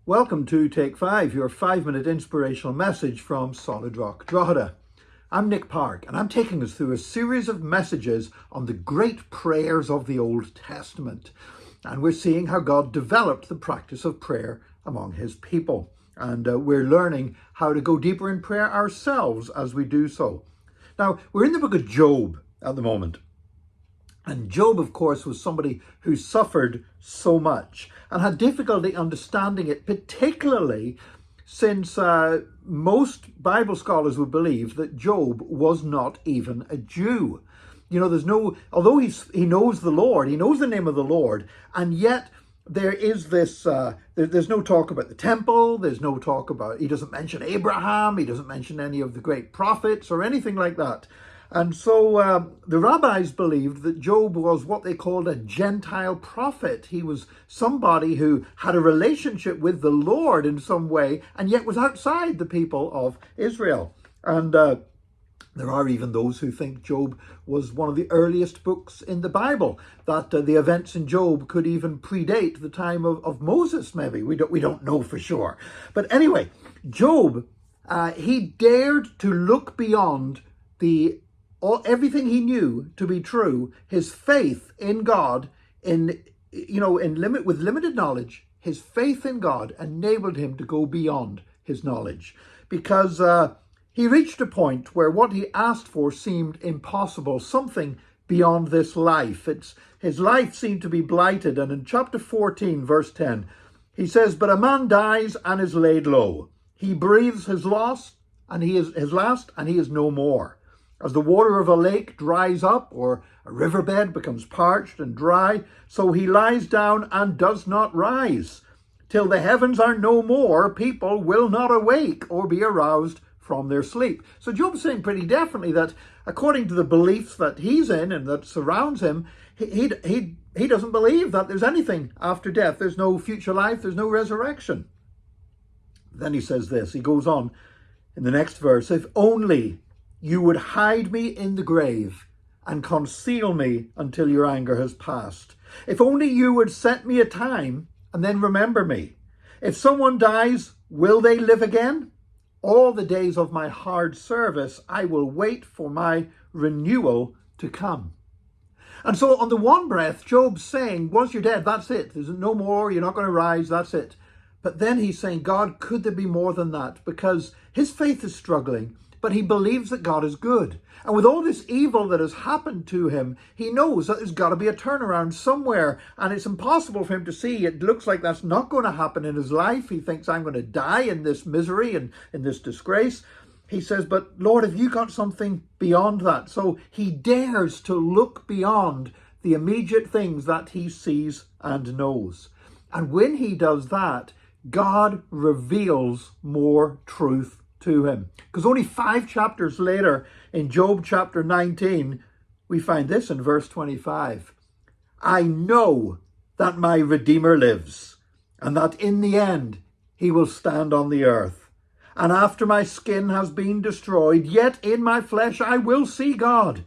Welcome to Take 5, your 5-minute inspirational message from Solid Rock Drogheda. I'm Nick Park, and I'm taking us through a series of messages on the great prayers of the Old Testament. And we're seeing how God developed the practice of prayer among his people. And we're learning how to go deeper in prayer ourselves as we do so. Now, we're in the book of Job at the moment. And Job, of course, was somebody who suffered so much and had difficulty understanding it, particularly since most Bible scholars would believe that Job was not even a Jew. You know, although he knows the Lord, he knows the name of the Lord, and yet there is this, there's no talk about the temple, there's no talk about, he doesn't mention Abraham, he doesn't mention any of the great prophets or anything like that. And so the rabbis believed that Job was what they called a Gentile prophet. He was somebody who had a relationship with the Lord in some way, and yet was outside the people of Israel. And there are even those who think Job was one of the earliest books in the Bible, that the events in Job could even predate the time of Moses, maybe. We don't know for sure. But anyway, Job, he dared to look beyond everything he knew to be true. His faith in God, with limited knowledge, his faith in God enabled him to go beyond his knowledge, because he reached a point where what he asked for seemed impossible, something beyond this life. His life seemed to be blighted. And in chapter 14, verse 10, he says, "But a man dies and is laid low. He breathes his last, and he is no more. As the water of a lake dries up, or a riverbed becomes parched and dry, so he lies down and does not rise. Till the heavens are no more, people will not awake or be aroused from their sleep." So Job's saying pretty definitely that according to the beliefs that he's in and that surrounds him, he doesn't believe that there's anything after death. There's no future life. There's no resurrection. Then he says this, he goes on in the next verse, "If only you would hide me in the grave and conceal me until your anger has passed. If only you would set me a time and then remember me. If someone dies, will they live again? All the days of my hard service, I will wait for my renewal to come." And so on the one breath, Job's saying, once you're dead, that's it. There's no more. You're not going to rise. That's it. But then he's saying, God, could there be more than that? Because his faith is struggling, but he believes that God is good. And with all this evil that has happened to him, he knows that there's got to be a turnaround somewhere. And it's impossible for him to see. It looks like that's not going to happen in his life. He thinks, I'm going to die in this misery and in this disgrace. He says, but Lord, have you got something beyond that? So he dares to look beyond the immediate things that he sees and knows. And when he does that, God reveals more truth to him. Because only 5 chapters later, in Job chapter 19, we find this in verse 25. "I know that my Redeemer lives, and that in the end he will stand on the earth. And after my skin has been destroyed, yet in my flesh I will see God.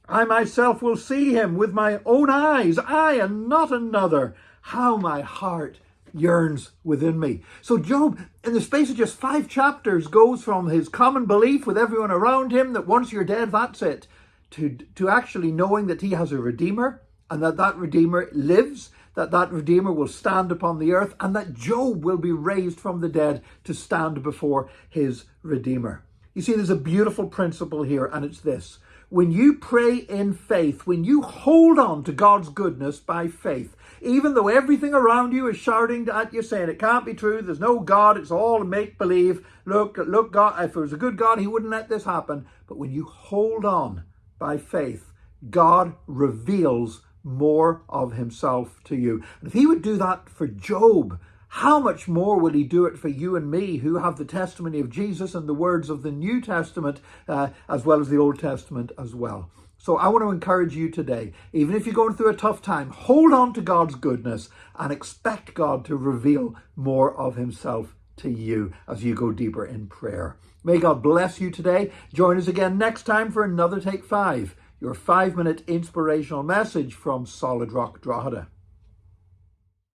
I myself will see him with my own eyes, I and not another. How my heart yearns within me." So Job, in the space of just 5 chapters, goes from his common belief with everyone around him that once you're dead, that's it, to actually knowing that he has a Redeemer, and that Redeemer lives, that Redeemer will stand upon the earth, and that Job will be raised from the dead to stand before his Redeemer. You see, there's a beautiful principle here, and it's this. When you pray in faith, when you hold on to God's goodness by faith, even though everything around you is shouting at you, saying it can't be true, there's no God, it's all make-believe, look, God, if it was a good God, he wouldn't let this happen. But when you hold on by faith, God reveals more of himself to you. And if he would do that for Job, how much more will he do it for you and me, who have the testimony of Jesus and the words of the New Testament, as well as the Old Testament as well. So I want to encourage you today, even if you're going through a tough time, hold on to God's goodness and expect God to reveal more of himself to you as you go deeper in prayer. May God bless you today. Join us again next time for another Take 5, your 5-minute inspirational message from Solid Rock Drogheda.